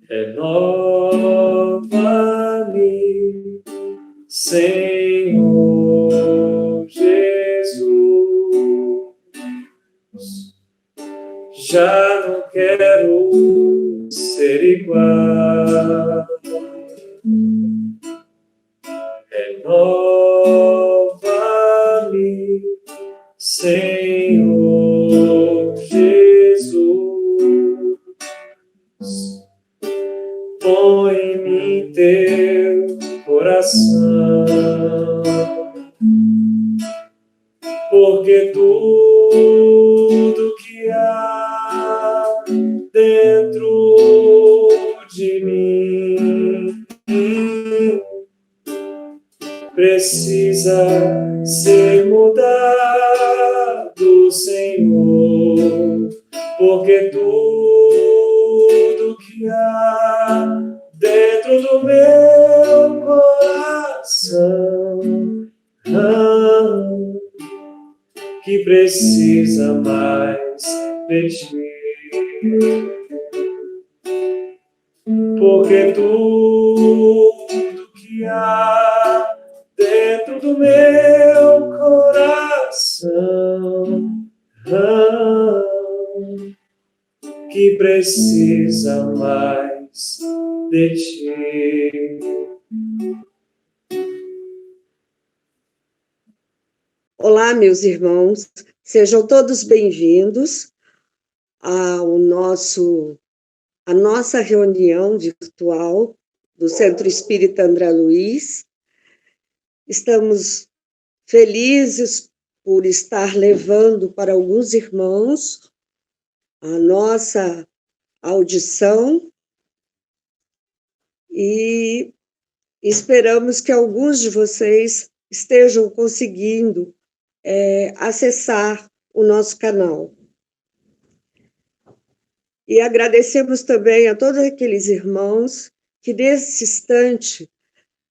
Renova-me, Senhor Jesus. Já não quero ser igual. Renova-me, Senhor Jesus. Põe em mim teu coração, porque tudo que há dentro de mim precisa ser mudado, Senhor, porque tudo que há dentro do meu coração que precisa mais de ti, porque tudo que há dentro do meu coração que precisa mais de ti. Olá, meus irmãos, sejam todos bem-vindos à nossa reunião virtual do Centro Espírita André Luiz. Estamos felizes por estar levando para alguns irmãos a nossa audição e esperamos que alguns de vocês estejam conseguindo acessar o nosso canal. E agradecemos também a todos aqueles irmãos que, nesse instante,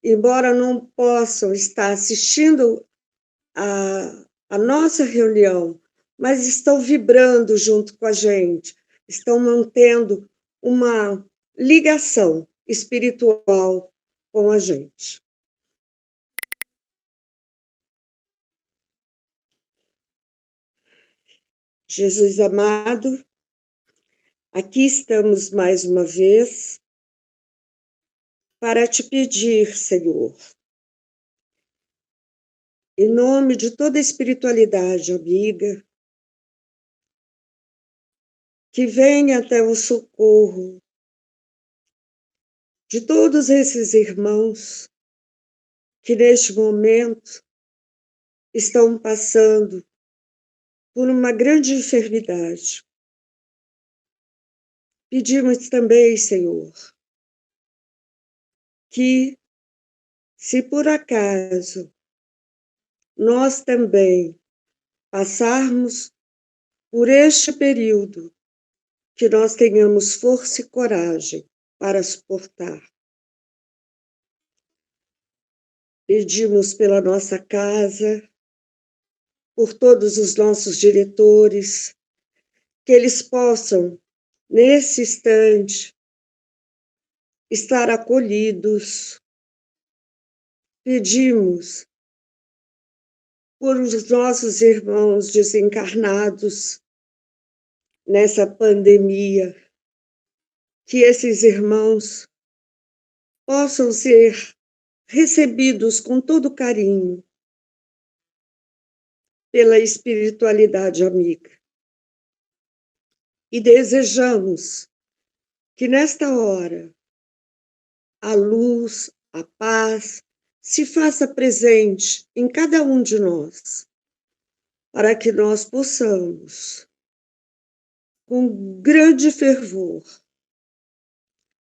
embora não possam estar assistindo a nossa reunião, mas estão vibrando junto com a gente, estão mantendo uma ligação espiritual com a gente. Jesus amado, aqui estamos mais uma vez para te pedir, Senhor, em nome de toda a espiritualidade amiga, que venha até o socorro de todos esses irmãos que neste momento estão passando por uma grande enfermidade. Pedimos também, Senhor, que, se por acaso nós também passarmos por este período, que nós tenhamos força e coragem para suportar. Pedimos pela nossa casa, por todos os nossos diretores, que eles possam, nesse instante, estar acolhidos. Pedimos por os nossos irmãos desencarnados nessa pandemia, que esses irmãos possam ser recebidos com todo carinho pela espiritualidade amiga. E desejamos que nesta hora a luz, a paz se faça presente em cada um de nós, para que nós possamos, com grande fervor,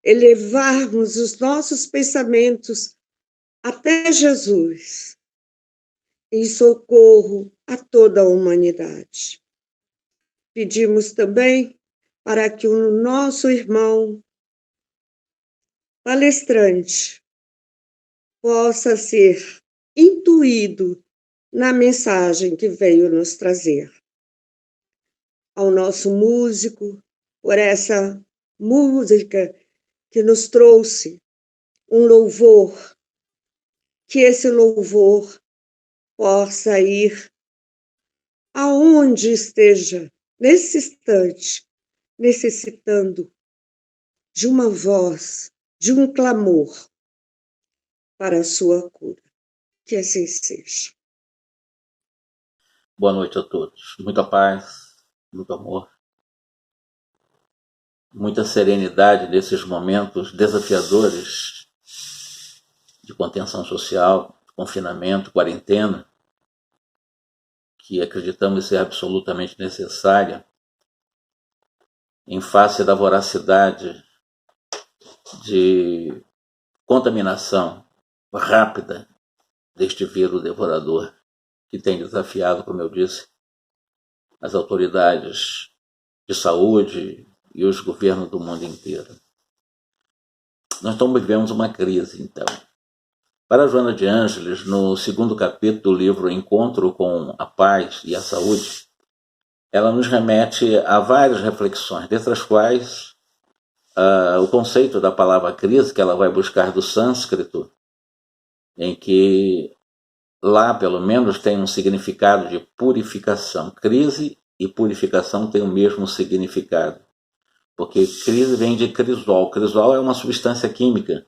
elevarmos os nossos pensamentos até Jesus, em socorro a toda a humanidade. Pedimos também para que o nosso irmão palestrante possa ser intuído na mensagem que veio nos trazer. Ao nosso músico, por essa música que nos trouxe um louvor, que esse louvor possa ir aonde esteja, nesse instante, necessitando de uma voz, de um clamor para a sua cura. Que assim seja. Boa noite a todos. Muita paz, muito amor, muita serenidade nesses momentos desafiadores de contenção social, confinamento, quarentena, que acreditamos ser absolutamente necessária em face da voracidade de contaminação rápida deste vírus devorador que tem desafiado, como eu disse, as autoridades de saúde e os governos do mundo inteiro. Nós estamos vivendo uma crise, então. Para Joana de Ângeles, no 2º capítulo do livro Encontro com a Paz e a Saúde, ela nos remete a várias reflexões, dentre as quais o conceito da palavra crise, que ela vai buscar do sânscrito, em que lá, pelo menos, tem um significado de purificação. Crise e purificação têm o mesmo significado, porque crise vem de crisol. Crisol é uma substância química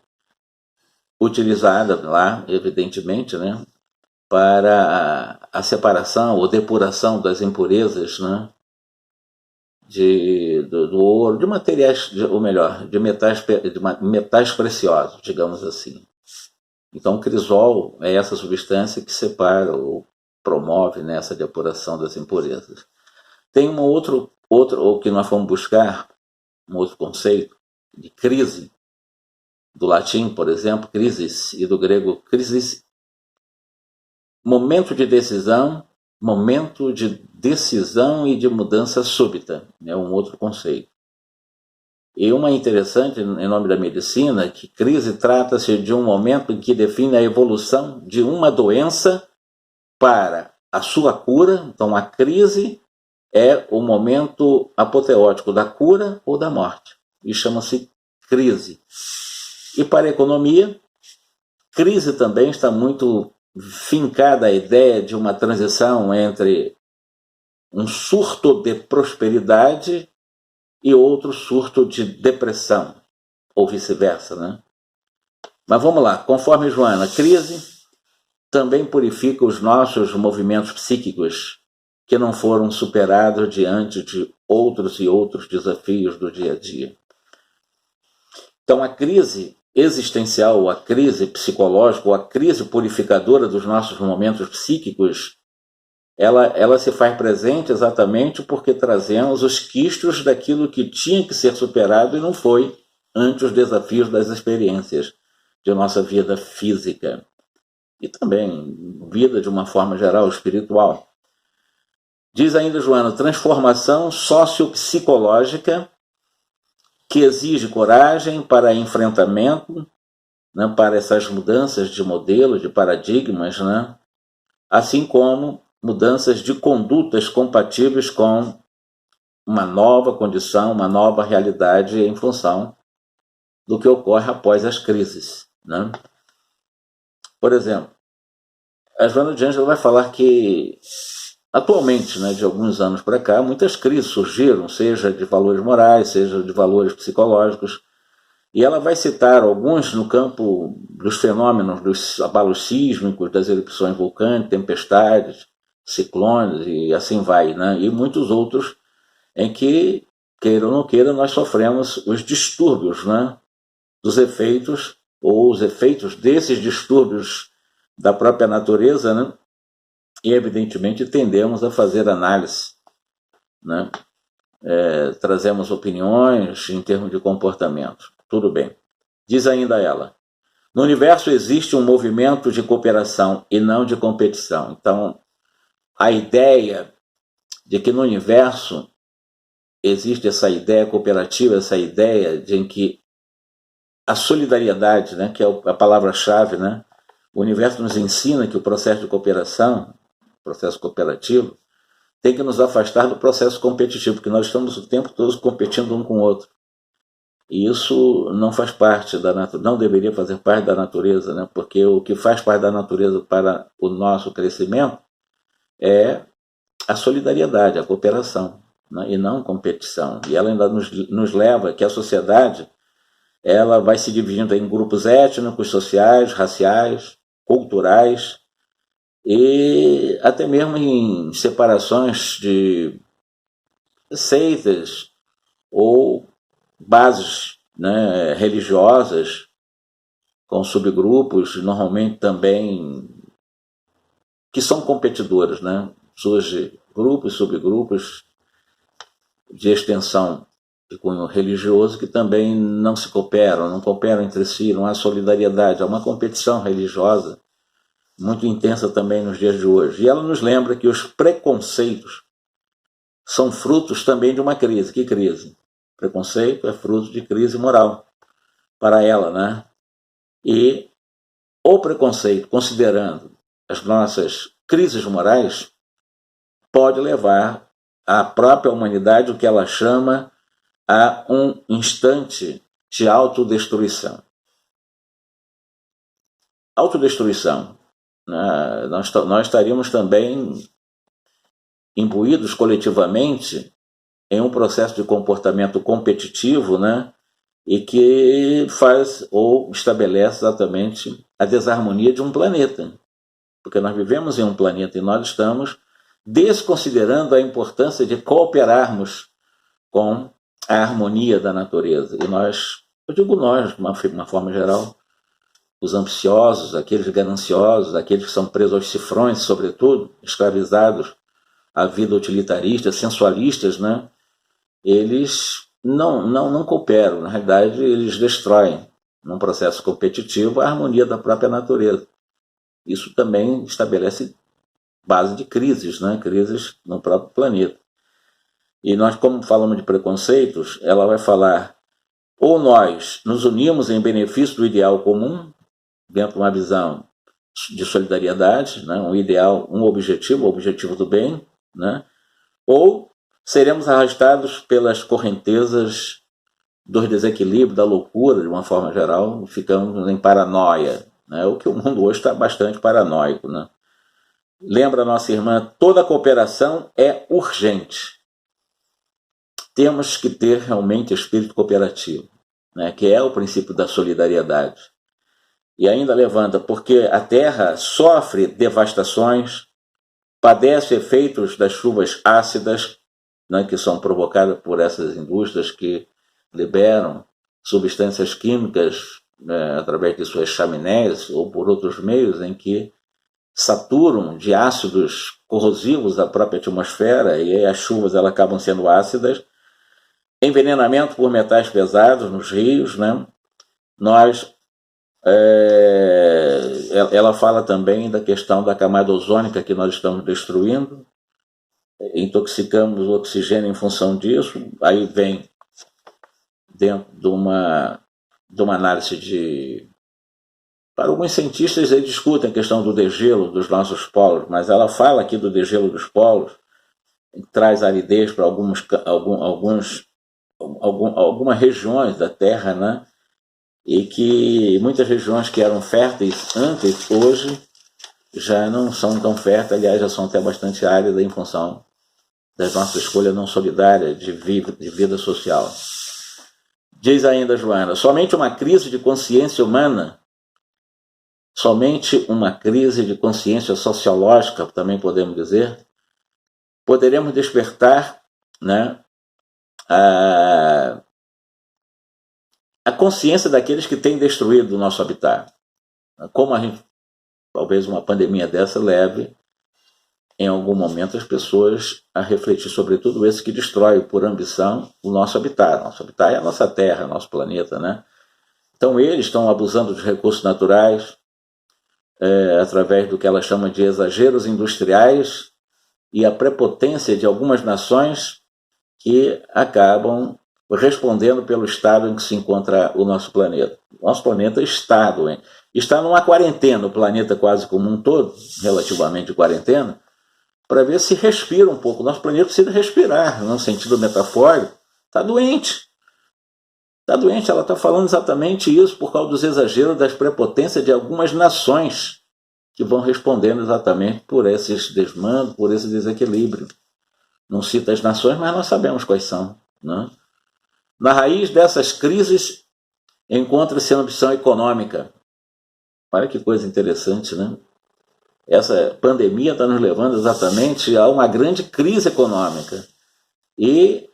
utilizada lá, evidentemente, né, para a separação ou depuração das impurezas, né, do ouro, de materiais, ou melhor, de metais preciosos, digamos assim. Então, o crisol é essa substância que separa ou promove nessa depuração das impurezas. Tem um outro o que nós fomos buscar, um outro conceito de crise, do latim, por exemplo, crisis, e do grego crisis, momento de decisão e de mudança súbita, é um outro conceito. E uma interessante, em nome da medicina, que crise trata-se de um momento em que define a evolução de uma doença para a sua cura. Então, a crise é o momento apoteótico da cura ou da morte, e chama-se crise. E para a economia, crise também está muito fincada a ideia de uma transição entre um surto de prosperidade e outro surto de depressão, ou vice-versa, né? Mas vamos lá, conforme Joana, crise também purifica os nossos movimentos psíquicos que não foram superados diante de outros e outros desafios do dia a dia. Então, a crise existencial, ou a crise psicológica, ou a crise purificadora dos nossos momentos psíquicos, ela se faz presente exatamente porque trazemos os quistos daquilo que tinha que ser superado e não foi ante os desafios das experiências de nossa vida física e também vida de uma forma geral espiritual. Diz ainda Joana, transformação sociopsicológica que exige coragem para enfrentamento, né, para essas mudanças de modelo, de paradigmas, né, assim como mudanças de condutas compatíveis com uma nova condição, uma nova realidade em função do que ocorre após as crises, né? Por exemplo, a Joana de Ângeles vai falar que atualmente, né, de alguns anos para cá, muitas crises surgiram, seja de valores morais, seja de valores psicológicos, e ela vai citar alguns no campo dos fenômenos, dos abalos sísmicos, das erupções vulcânicas, tempestades, ciclones e assim vai, né? E muitos outros em que, queira ou não queira, nós sofremos os distúrbios, né, dos efeitos, ou os efeitos desses distúrbios da própria natureza, né? E evidentemente tendemos a fazer análise, né? Trazemos opiniões em termos de comportamento. Tudo bem. Diz ainda ela, no universo existe um movimento de cooperação e não de competição. Então, a ideia de que no universo existe essa ideia cooperativa, essa ideia de em que a solidariedade, né, que é a palavra-chave, né? O universo nos ensina que o processo de cooperação, processo cooperativo, tem que nos afastar do processo competitivo, porque nós estamos o tempo todo competindo um com o outro. E isso não faz parte da natureza, não deveria fazer parte da natureza, né? Porque o que faz parte da natureza para o nosso crescimento é a solidariedade, a cooperação, né? E não competição. E ela ainda nos leva que a sociedade ela vai se dividindo em grupos étnicos, sociais, raciais, culturais e até mesmo em separações de seitas ou bases, né, religiosas com subgrupos, normalmente também que são competidores, né? Surge grupos, subgrupos de extensão de cunho religioso que também não se cooperam, não cooperam entre si, não há solidariedade, há uma competição religiosa muito intensa também nos dias de hoje. E ela nos lembra que os preconceitos são frutos também de uma crise. Que crise? Preconceito é fruto de crise moral para ela, né? E o preconceito, considerando as nossas crises morais, pode levar à própria humanidade o que ela chama a um instante de autodestruição. Autodestruição. Né? Nós estaríamos também imbuídos coletivamente em um processo de comportamento competitivo, né? E que faz ou estabelece exatamente a desarmonia de um planeta. Porque nós vivemos em um planeta e nós estamos desconsiderando a importância de cooperarmos com a harmonia da natureza. E nós, eu digo nós, de uma forma geral, os ambiciosos, aqueles gananciosos, aqueles que são presos aos cifrões, sobretudo, escravizados à vida utilitarista, sensualistas, né? Eles não cooperam, na realidade eles destroem, num processo competitivo, a harmonia da própria natureza. Isso também estabelece base de crises, né? Crises no próprio planeta. E nós, como falamos de preconceitos, ela vai falar ou nós nos unimos em benefício do ideal comum, dentro de uma visão de solidariedade, né? Um ideal, um objetivo, o objetivo do bem, né? Ou seremos arrastados pelas correntezas dos desequilíbrios, da loucura, de uma forma geral, ficamos em paranoia, né? O que o mundo hoje está bastante paranoico, né? Lembra nossa irmã, toda cooperação é urgente. Temos que ter realmente espírito cooperativo, né? Que é o princípio da solidariedade. E ainda levanta, porque a terra sofre devastações, padece efeitos das chuvas ácidas, né, que são provocadas por essas indústrias que liberam substâncias químicas, né, através de suas chaminés ou por outros meios em que saturam de ácidos corrosivos a própria atmosfera e aí as chuvas elas acabam sendo ácidas. Envenenamento por metais pesados nos rios, né? Ela fala também da questão da camada ozônica que nós estamos destruindo, intoxicamos o oxigênio em função disso. Aí vem dentro de uma análise para alguns cientistas eles discutem a questão do degelo dos nossos polos, mas ela fala aqui do degelo dos polos, traz aridez para algumas regiões da Terra, né? E que muitas regiões que eram férteis antes, hoje, já não são tão férteis, aliás, já são até bastante áridas em função da nossa escolha não solidária de vida social. Diz ainda Joana, somente uma crise de consciência humana, somente uma crise de consciência sociológica, também podemos dizer, poderemos despertar, né, a consciência daqueles que têm destruído o nosso habitat. Como a gente, talvez uma pandemia dessa leve, em algum momento, as pessoas a refletir sobre tudo isso que destrói por ambição o nosso habitat. Nosso habitat é a nossa terra, nosso planeta, né? Então eles estão abusando dos recursos naturais, através do que ela chama de exageros industriais e a prepotência de algumas nações que acabam respondendo pelo estado em que se encontra o nosso planeta. Nosso planeta está doente. Está numa quarentena, o planeta quase como um todo, relativamente de quarentena, para ver se respira um pouco. Nosso planeta precisa respirar, no sentido metafórico, está doente. Está doente, ela está falando exatamente isso por causa dos exageros das prepotências de algumas nações que vão respondendo exatamente por esses desmandos, por esse desequilíbrio. Não cita as nações, mas nós sabemos quais são, né? Na raiz dessas crises encontra-se a ambição econômica. Olha que coisa interessante, né? Essa pandemia está nos levando exatamente a uma grande crise econômica. E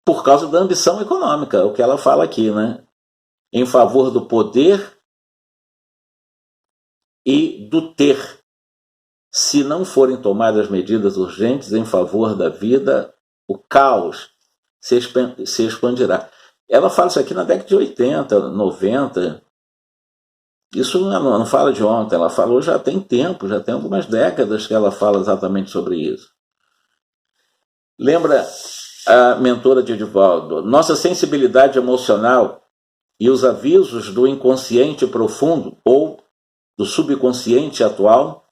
por causa da ambição econômica, o que ela fala aqui, né? Em favor do poder e do ter. Se não forem tomadas medidas urgentes em favor da vida, o caos se expandirá. Ela fala isso aqui na década de 80, 90. Isso não fala de ontem, ela falou já tem tempo, já tem algumas décadas que ela fala exatamente sobre isso. Lembra a mentora de Edivaldo? Nossa sensibilidade emocional e os avisos do inconsciente profundo ou do subconsciente atual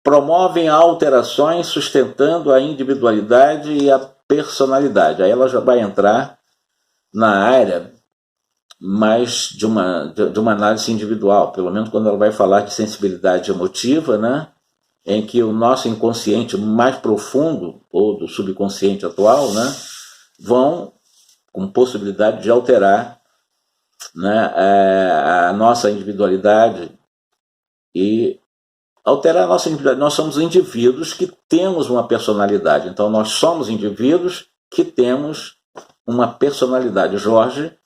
promovem alterações sustentando a individualidade e a personalidade. Aí ela já vai entrar na área mais de uma análise individual, pelo menos quando ela vai falar de sensibilidade emotiva, né? Em que o nosso inconsciente mais profundo, ou do subconsciente atual, né, vão com possibilidade de alterar, né, a nossa individualidade e alterar a nossa individualidade. Nós somos indivíduos que temos uma personalidade, então nós somos indivíduos que temos uma personalidade. Jorge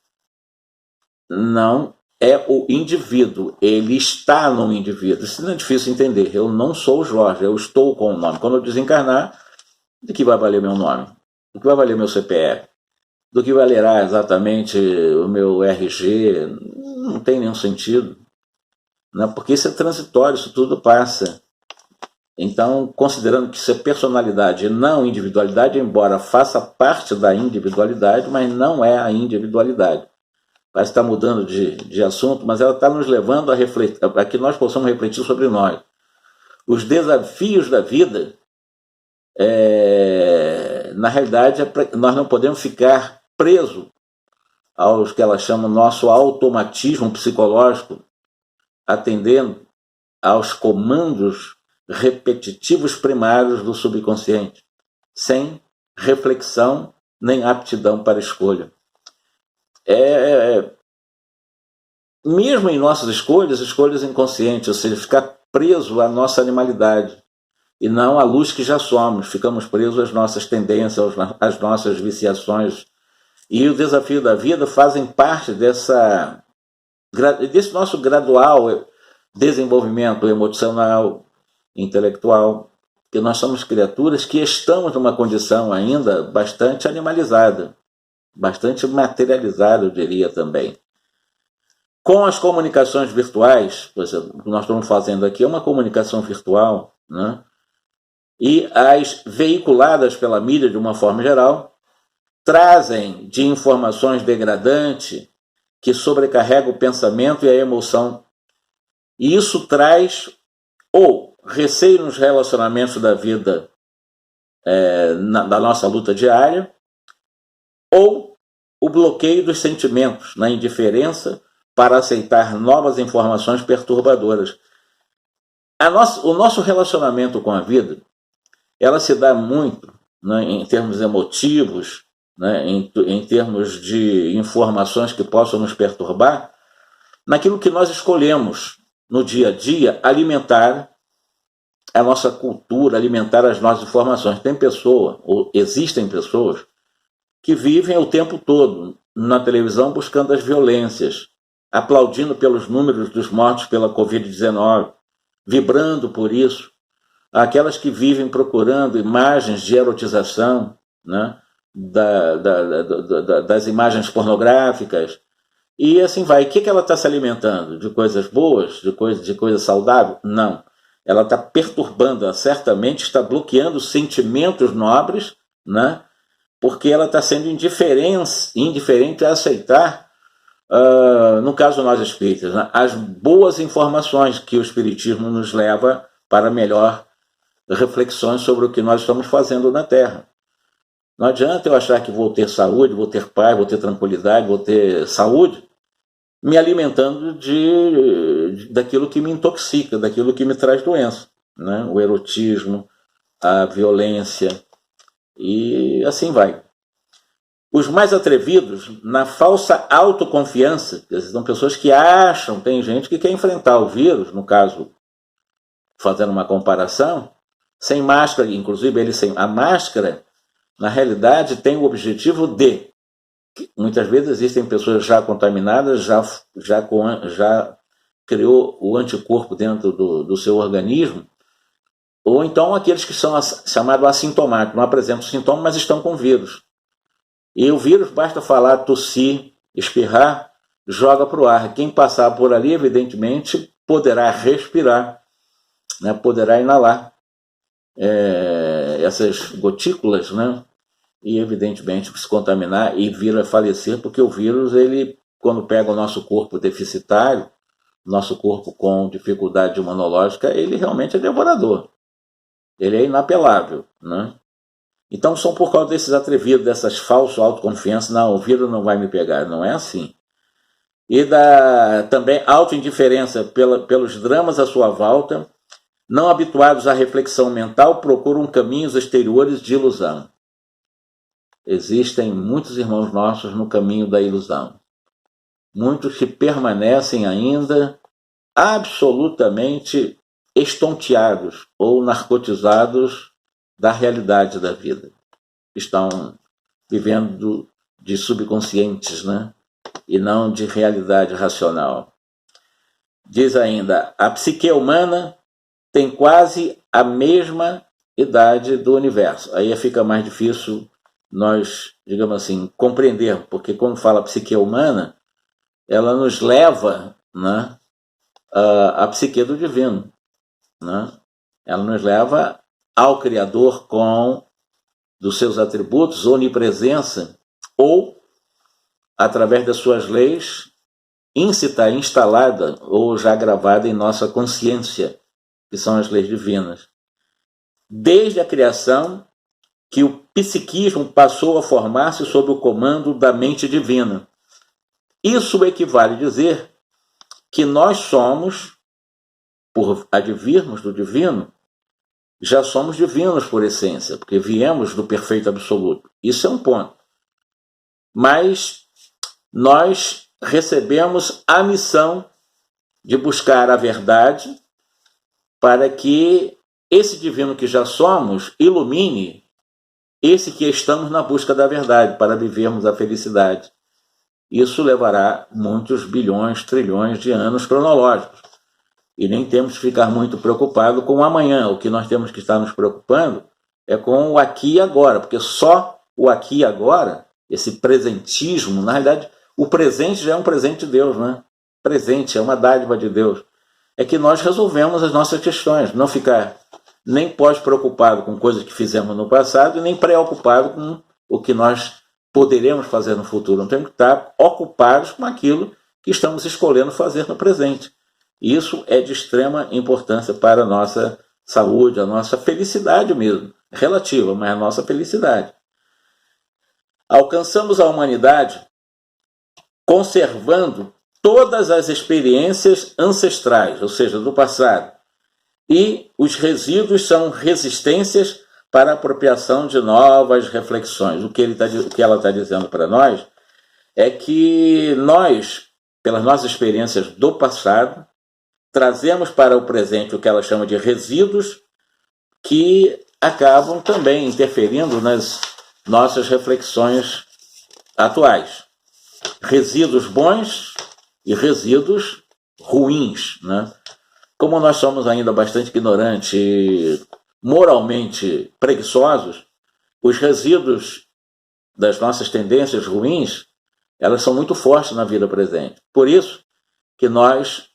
não é o indivíduo, ele está no indivíduo. Isso não é difícil entender. Eu não sou o Jorge, eu estou com o nome. Quando eu desencarnar, de que vai valer meu nome? Do que vai valer meu CPF? Do que valerá exatamente o meu RG? Não tem nenhum sentido, né? Porque isso é transitório, isso tudo passa. Então, considerando que isso é personalidade e não individualidade, embora faça parte da individualidade, mas não é a individualidade. Parece que está mudando de assunto, mas ela está nos levando a refletir, para que nós possamos refletir sobre nós. Os desafios da vida, na realidade, nós não podemos ficar presos aos que ela chama nosso automatismo psicológico, atendendo aos comandos repetitivos primários do subconsciente, sem reflexão nem aptidão para escolha. Mesmo em nossas escolhas inconscientes, ou seja, ficar preso à nossa animalidade e não à luz que já somos, ficamos presos às nossas tendências, às nossas viciações. E o desafio da vida fazem parte desse nosso gradual desenvolvimento emocional, intelectual, que nós somos criaturas que estamos numa condição ainda bastante animalizada, bastante materializada, eu diria também. Com as comunicações virtuais, por exemplo, o que nós estamos fazendo aqui é uma comunicação virtual, né? E as veiculadas pela mídia, de uma forma geral, trazem de informações degradantes que sobrecarregam o pensamento e a emoção. E isso traz ou receio nos relacionamentos da vida, da nossa luta diária, ou o bloqueio dos sentimentos, na indiferença para aceitar novas informações perturbadoras. O nosso relacionamento com a vida, ela se dá muito, né, em termos emotivos, né, em termos de informações que possam nos perturbar, naquilo que nós escolhemos no dia a dia alimentar a nossa cultura, alimentar as nossas informações. Existem pessoas que vivem o tempo todo na televisão buscando as violências, aplaudindo pelos números dos mortos pela Covid-19, vibrando por isso. Aquelas que vivem procurando imagens de erotização, né, das imagens pornográficas, e assim vai. O que ela está se alimentando? De coisas boas? De coisa saudável? Não. Ela está perturbando, ela certamente está bloqueando sentimentos nobres, né, porque ela está sendo indiferente a aceitar, no caso nós espíritas, né, as boas informações que o Espiritismo nos leva para melhor reflexões sobre o que nós estamos fazendo na Terra. Não adianta eu achar que vou ter saúde, vou ter paz, vou ter tranquilidade, vou ter saúde, me alimentando daquilo que me intoxica, daquilo que me traz doença, né? O erotismo, a violência, e assim vai. Os mais atrevidos, na falsa autoconfiança, são pessoas que acham, tem gente que quer enfrentar o vírus, no caso, fazendo uma comparação, sem máscara, inclusive ele sem a máscara, na realidade tem o objetivo de, muitas vezes existem pessoas já contaminadas, já criou o anticorpo dentro do seu organismo, ou então aqueles que são chamados assintomáticos, não apresentam sintomas, mas estão com vírus. E o vírus, basta falar, tossir, espirrar, joga para o ar. Quem passar por ali, evidentemente, poderá respirar, né? Poderá inalar essas gotículas, né? E, evidentemente, se contaminar e vir a falecer, porque o vírus, ele, quando pega o nosso corpo deficitário, nosso corpo com dificuldade imunológica, ele realmente é devorador. Ele é inapelável, né? Então são por causa desses atrevidos, dessas falsas autoconfianças, não, o vírus não vai me pegar, não é assim. E também autoindiferença pelos dramas à sua volta, não habituados à reflexão mental, procuram caminhos exteriores de ilusão. Existem muitos irmãos nossos no caminho da ilusão. Muitos que permanecem ainda absolutamente estonteados ou narcotizados da realidade da vida. Estão vivendo de subconscientes, né? E não de realidade racional. Diz ainda, a psique humana tem quase a mesma idade do universo. Aí fica mais difícil nós, digamos assim, compreender, porque quando fala psique humana, ela nos leva, né, à psique do divino, né? Ela nos leva ao Criador com dos seus atributos, onipresença, ou, através das suas leis, íncita, instalada ou já gravada em nossa consciência, que são as leis divinas. Desde a criação, que o psiquismo passou a formar-se sob o comando da mente divina. Isso equivale a dizer que nós somos, por advirmos do divino, já somos divinos por essência, porque viemos do perfeito absoluto. Isso é um ponto. Mas nós recebemos a missão de buscar a verdade para que esse divino que já somos ilumine esse que estamos na busca da verdade, para vivermos a felicidade. Isso levará muitos bilhões, trilhões de anos cronológicos. E nem temos que ficar muito preocupados com o amanhã. O que nós temos que estar nos preocupando é com o aqui e agora, porque só o aqui e agora, esse presentismo, na realidade, o presente já é um presente de Deus, né? Presente, é uma dádiva de Deus. É que nós resolvemos as nossas questões, não ficar nem pós-preocupado com coisas que fizemos no passado e nem preocupado com o que nós poderemos fazer no futuro. Não temos que estar ocupados com aquilo que estamos escolhendo fazer no presente. Isso é de extrema importância para a nossa saúde, a nossa felicidade mesmo, relativa, mas a nossa felicidade. Alcançamos a humanidade conservando todas as experiências ancestrais, ou seja, do passado, e os resíduos são resistências para a apropriação de novas reflexões. O que ela está dizendo para nós é que nós, pelas nossas experiências do passado, trazemos para o presente o que ela chama de resíduos que acabam também interferindo nas nossas reflexões atuais. Resíduos bons e resíduos ruins, né? Como nós somos ainda bastante ignorantes e moralmente preguiçosos, os resíduos das nossas tendências ruins, elas são muito fortes na vida presente. Por isso que nós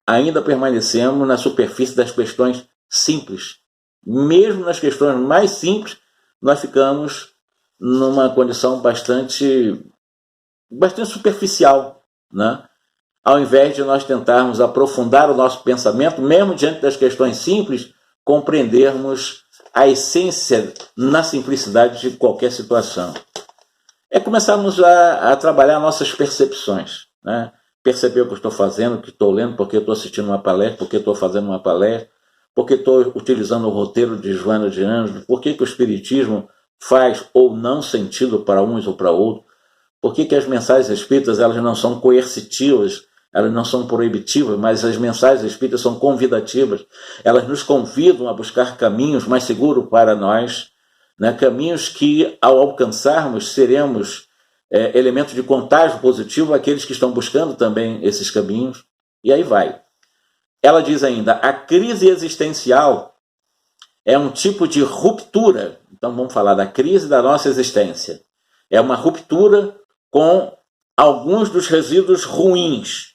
ainda permanecemos na superfície das questões simples. Mesmo nas questões mais simples, nós ficamos numa condição bastante superficial, né? Ao invés de nós tentarmos aprofundar o nosso pensamento, mesmo diante das questões simples, compreendermos a essência na simplicidade de qualquer situação? É começarmos a trabalhar nossas percepções, né? Perceber o que eu estou fazendo, o que estou lendo, porque estou assistindo uma palestra, porque estou fazendo uma palestra, porque estou utilizando o roteiro de Joana de Ângeles, por que o Espiritismo faz ou não sentido para uns ou para outros, por que as mensagens espíritas elas não são coercitivas, elas não são proibitivas, mas as mensagens espíritas são convidativas, elas nos convidam a buscar caminhos mais seguros para nós, né? Caminhos que, ao alcançarmos, seremos elementos de contágio positivo àqueles que estão buscando também esses caminhos, e aí vai. Ela diz ainda, a crise existencial é um tipo de ruptura, então vamos falar da crise da nossa existência, é uma ruptura com alguns dos resíduos ruins,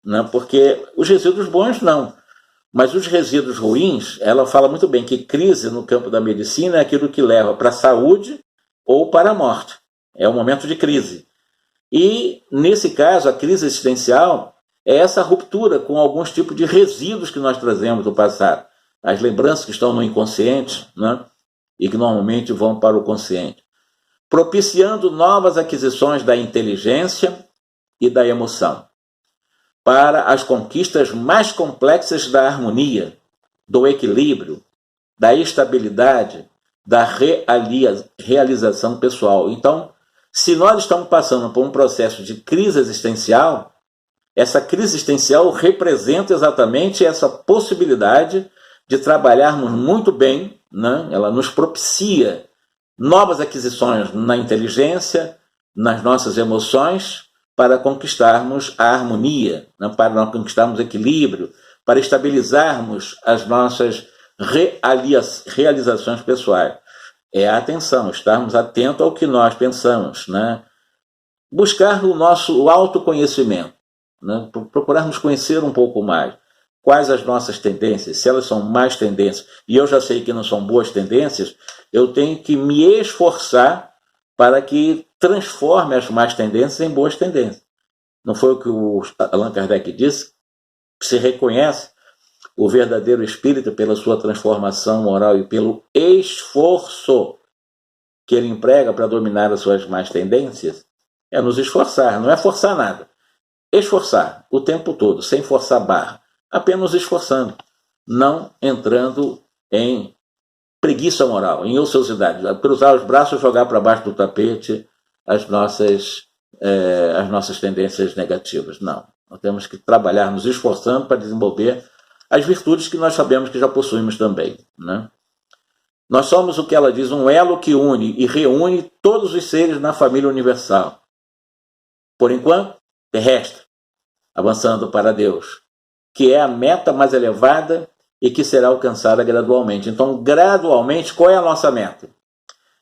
né? Porque os resíduos bons não, mas os resíduos ruins, ela fala muito bem que crise no campo da medicina é aquilo que leva para a saúde ou para a morte, é um momento de crise. E, nesse caso, a crise existencial é essa ruptura com alguns tipos de resíduos que nós trazemos do passado, as lembranças que estão no inconsciente, né? E que normalmente vão para o consciente, propiciando novas aquisições da inteligência e da emoção, para as conquistas mais complexas da harmonia, do equilíbrio, da estabilidade, da realização pessoal. Então, se nós estamos passando por um processo de crise existencial, essa crise existencial representa exatamente essa possibilidade de trabalharmos muito bem, né? Ela nos propicia novas aquisições na inteligência, nas nossas emoções, para conquistarmos a harmonia, né? Para conquistarmos equilíbrio, para estabilizarmos as nossas realizações pessoais. É a atenção, estarmos atentos ao que nós pensamos, né? Buscar o nosso autoconhecimento, né? Procurarmos conhecer um pouco mais. Quais as nossas tendências, se elas são más tendências, e eu já sei que não são boas tendências, eu tenho que me esforçar para que transforme as más tendências em boas tendências. Não foi o que o Allan Kardec disse? Se reconhece o verdadeiro espírita pela sua transformação moral e pelo esforço que ele emprega para dominar as suas más tendências? É nos esforçar, não é forçar nada. Esforçar o tempo todo, sem forçar barra, apenas esforçando, não entrando em preguiça moral, em ociosidade, cruzar os braços, jogar para baixo do tapete as nossas tendências negativas. Não, nós temos que trabalhar nos esforçando para desenvolver as virtudes que nós sabemos que já possuímos também, né? Nós somos o que ela diz, um elo que une e reúne todos os seres na família universal. Por enquanto, terrestre, avançando para Deus, que é a meta mais elevada e que será alcançada gradualmente. Então, gradualmente, qual é a nossa meta?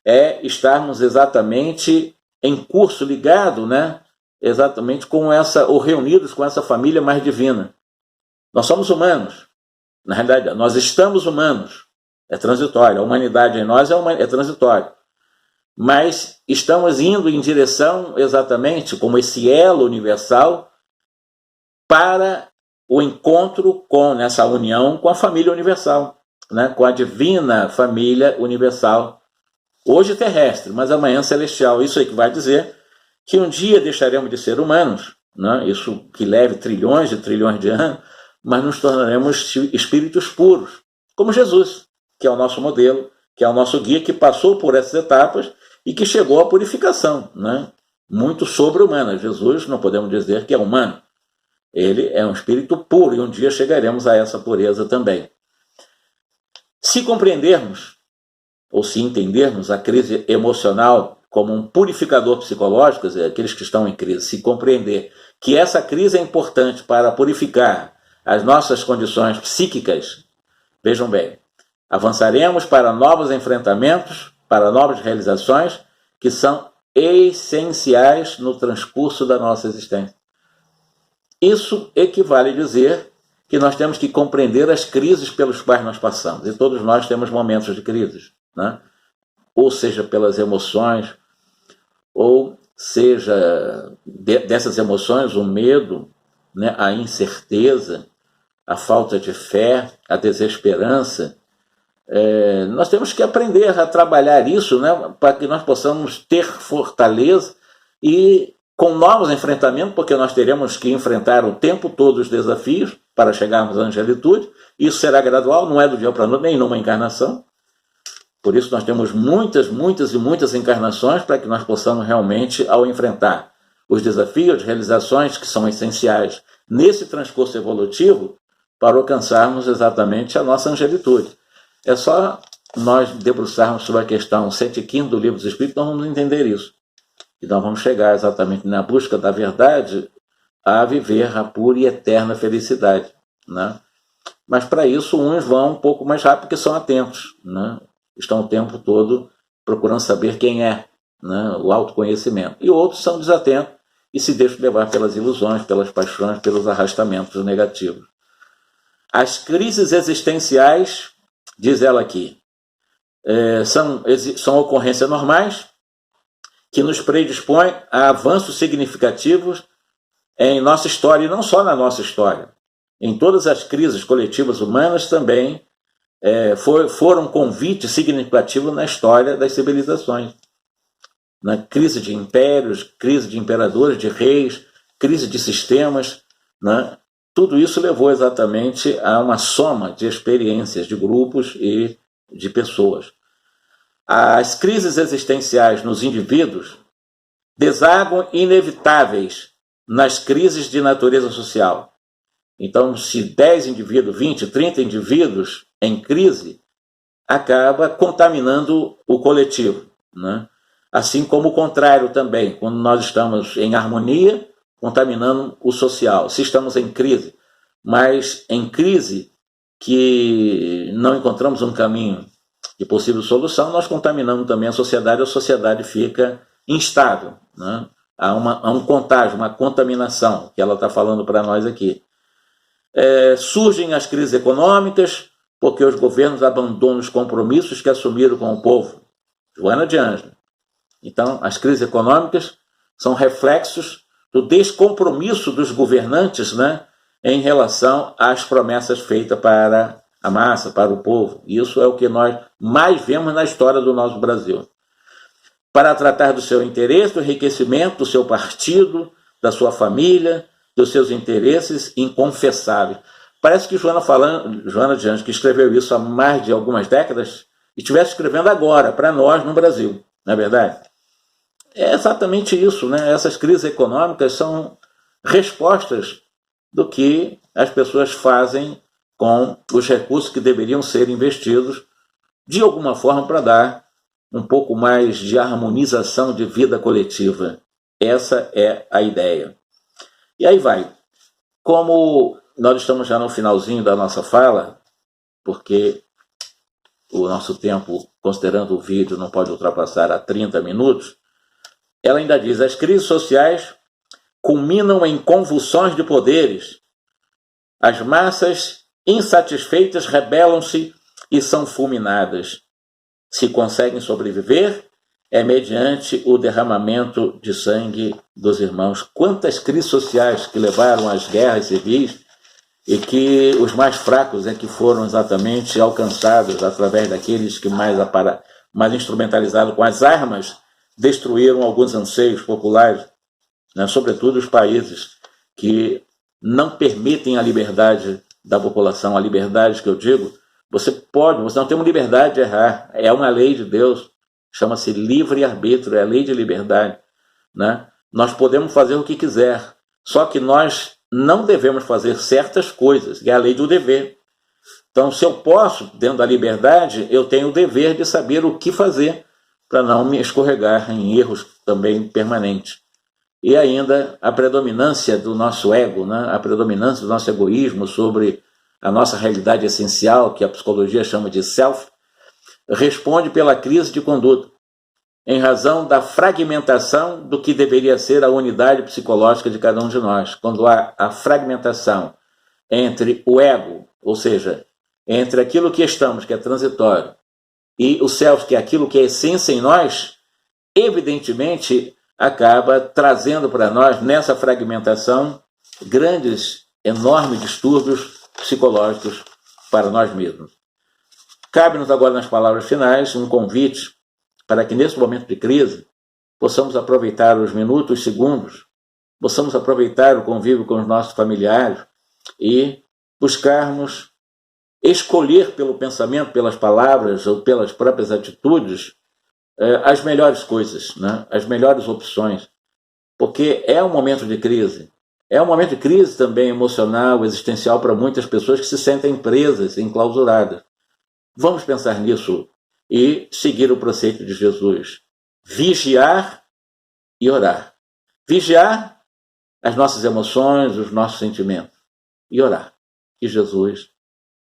É estarmos exatamente em curso ligado, né? Exatamente com ou reunidos com essa família mais divina. Nós somos humanos. Na realidade, nós estamos humanos. É transitório. A humanidade em nós é transitório. Mas estamos indo em direção exatamente como esse elo universal para o encontro nessa união com a família universal, né? Com a divina família universal, hoje terrestre, mas amanhã celestial. Isso aí que vai dizer que um dia deixaremos de ser humanos, né? Isso que leve trilhões de anos, mas nos tornaremos espíritos puros, como Jesus, que é o nosso modelo, que é o nosso guia, que passou por essas etapas e que chegou à purificação, né? Muito sobre-humana. Jesus, não podemos dizer que é humano. Ele é um espírito puro e um dia chegaremos a essa pureza também. Se compreendermos, ou se entendermos a crise emocional como um purificador psicológico, quer dizer, aqueles que estão em crise, se compreender que essa crise é importante para purificar as nossas condições psíquicas, vejam bem, avançaremos para novos enfrentamentos, para novas realizações que são essenciais no transcurso da nossa existência. Isso equivale a dizer que nós temos que compreender as crises pelos quais nós passamos, e todos nós temos momentos de crises, né? Ou seja, pelas emoções, ou seja, dessas emoções, o medo, né? A incerteza, a falta de fé, a desesperança, Nós temos que aprender a trabalhar isso, né, para que nós possamos ter fortaleza e com novos enfrentamentos, porque nós teremos que enfrentar o tempo todo os desafios para chegarmos à angelitude. Isso será gradual, não é do dia para a noite, nem numa encarnação. Por isso nós temos muitas e muitas encarnações para que nós possamos realmente, ao enfrentar os desafios, realizações que são essenciais nesse transcurso evolutivo, para alcançarmos exatamente a nossa angelitude. É só nós debruçarmos sobre a questão 115 do Livro dos Espíritos, nós vamos entender isso. E nós vamos chegar exatamente na busca da verdade a viver a pura e eterna felicidade, né? Mas para isso uns vão um pouco mais rápido porque são atentos, né? Estão o tempo todo procurando saber quem é, né? O autoconhecimento. E outros são desatentos e se deixam levar pelas ilusões, pelas paixões, pelos arrastamentos negativos. As crises existenciais, diz ela aqui, são ocorrências normais que nos predispõem a avanços significativos em nossa história, e não só na nossa história. Em todas as crises coletivas humanas também foram convites significativos na história das civilizações. Na crise de impérios, crise de imperadores, de reis, crise de sistemas, né? Tudo isso levou exatamente a uma soma de experiências de grupos e de pessoas. As crises existenciais nos indivíduos desaguam inevitáveis nas crises de natureza social. Então, se 10 indivíduos, 20, 30 indivíduos em crise, acaba contaminando o coletivo, né? Assim como o contrário também, quando nós estamos em harmonia, contaminando o social. Se estamos em crise, mas em crise que não encontramos um caminho de possível solução, nós contaminamos também a sociedade fica instável, né? Há um contágio, uma contaminação, que ela está falando para nós aqui. Surgem as crises econômicas, porque os governos abandonam os compromissos que assumiram com o povo. Joana de Ângelo. Então, as crises econômicas são reflexos do descompromisso dos governantes, né, em relação às promessas feitas para a massa, para o povo. Isso é o que nós mais vemos na história do nosso Brasil. Para tratar do seu interesse, do enriquecimento do seu partido, da sua família, dos seus interesses inconfessáveis. Parece que Joana de Ângelo, que escreveu isso há mais de algumas décadas, estivesse escrevendo agora, para nós no Brasil, não é verdade? É exatamente isso, né? Essas crises econômicas são respostas do que as pessoas fazem com os recursos que deveriam ser investidos de alguma forma para dar um pouco mais de harmonização de vida coletiva. Essa é a ideia. E aí vai. Como nós estamos já no finalzinho da nossa fala, porque o nosso tempo, considerando o vídeo, não pode ultrapassar a 30 minutos, ela ainda diz: as crises sociais culminam em convulsões de poderes. As massas insatisfeitas rebelam-se e são fulminadas. Se conseguem sobreviver, é mediante o derramamento de sangue dos irmãos. Quantas crises sociais que levaram às guerras civis e que os mais fracos é que foram exatamente alcançados através daqueles que mais instrumentalizados com as armas destruíram alguns anseios populares, né? Sobretudo os países que não permitem a liberdade da população. A liberdade que eu digo, você não tem uma liberdade de errar, é uma lei de Deus, chama-se livre-arbítrio, é a lei de liberdade, né? Nós podemos fazer o que quiser, só que nós não devemos fazer certas coisas, que é a lei do dever. Então, se eu posso, dentro da liberdade, eu tenho o dever de saber o que fazer para não me escorregar em erros também permanentes. E ainda a predominância do nosso ego, né? A predominância do nosso egoísmo sobre a nossa realidade essencial, que a psicologia chama de self, responde pela crise de conduta, em razão da fragmentação do que deveria ser a unidade psicológica de cada um de nós. Quando há a fragmentação entre o ego, ou seja, entre aquilo que estamos, que é transitório, e o self, que é aquilo que é essência em nós, evidentemente acaba trazendo para nós, nessa fragmentação, grandes, enormes distúrbios psicológicos para nós mesmos. Cabe-nos agora, nas palavras finais, um convite para que, nesse momento de crise, possamos aproveitar os minutos, segundos, possamos aproveitar o convívio com os nossos familiares e buscarmos escolher pelo pensamento, pelas palavras ou pelas próprias atitudes as melhores coisas, né? As melhores opções, porque é um momento de crise. É um momento de crise também emocional, existencial para muitas pessoas que se sentem presas, enclausuradas. Vamos pensar nisso e seguir o preceito de Jesus. Vigiar e orar. Vigiar as nossas emoções, os nossos sentimentos. E orar. Que Jesus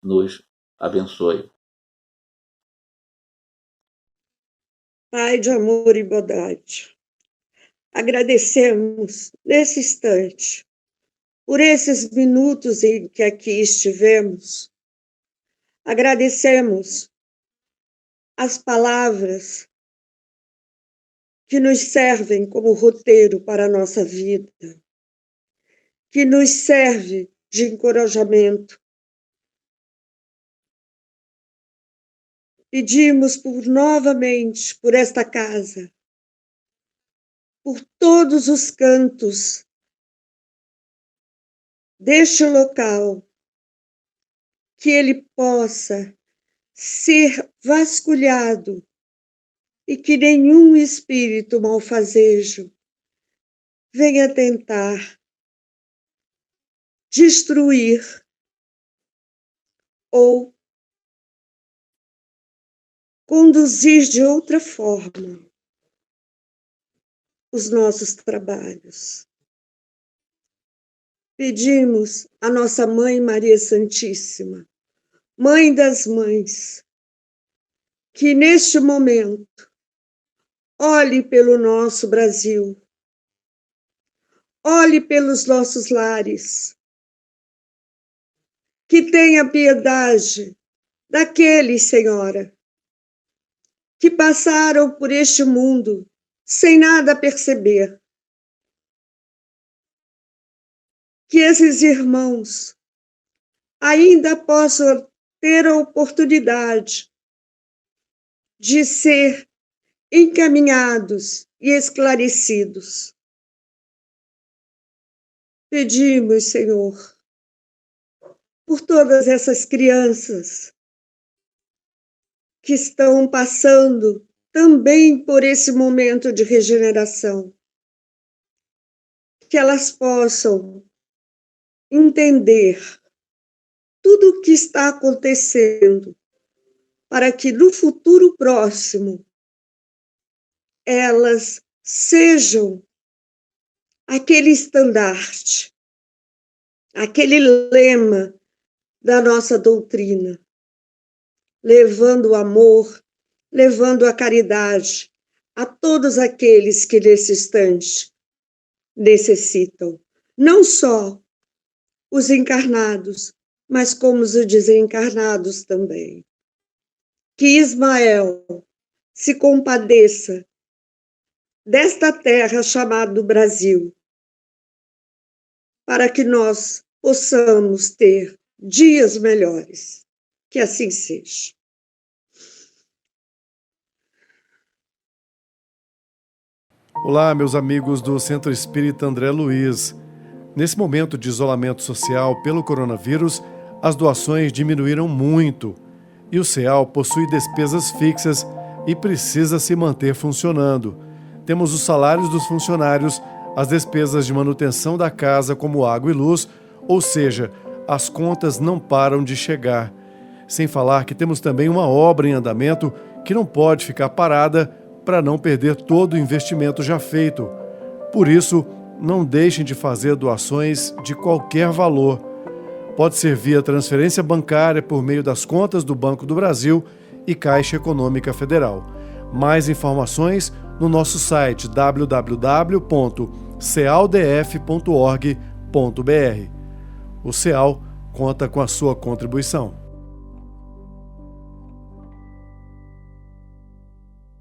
nos abençoe. Pai de amor e bondade, agradecemos nesse instante por esses minutos em que aqui estivemos. Agradecemos as palavras que nos servem como roteiro para a nossa vida, que nos serve de encorajamento. Pedimos novamente por esta casa, por todos os cantos deste local, que ele possa ser vasculhado e que nenhum espírito malfazejo venha tentar destruir ou conduzir de outra forma os nossos trabalhos. Pedimos à nossa Mãe Maria Santíssima, Mãe das Mães, que neste momento olhe pelo nosso Brasil, olhe pelos nossos lares, que tenha piedade daqueles, Senhora, que passaram por este mundo sem nada perceber. Que esses irmãos ainda possam ter a oportunidade de ser encaminhados e esclarecidos. Pedimos, Senhor, por todas essas crianças que estão passando também por esse momento de regeneração, que elas possam entender tudo o que está acontecendo, para que no futuro próximo elas sejam aquele estandarte, aquele lema da nossa doutrina, levando o amor, levando a caridade a todos aqueles que nesse instante necessitam, não só os encarnados, mas como os desencarnados também. Que Ismael se compadeça desta terra chamada Brasil, para que nós possamos ter dias melhores. Que assim seja. Olá, meus amigos do Centro Espírita André Luiz. Nesse momento de isolamento social pelo coronavírus, as doações diminuíram muito e o CEAL possui despesas fixas e precisa se manter funcionando. Temos os salários dos funcionários, as despesas de manutenção da casa como água e luz, ou seja, as contas não param de chegar. Sem falar que temos também uma obra em andamento que não pode ficar parada para não perder todo o investimento já feito. Por isso, não deixem de fazer doações de qualquer valor. Pode ser via transferência bancária por meio das contas do Banco do Brasil e Caixa Econômica Federal. Mais informações no nosso site www.cealdf.org.br. O CEAL conta com a sua contribuição.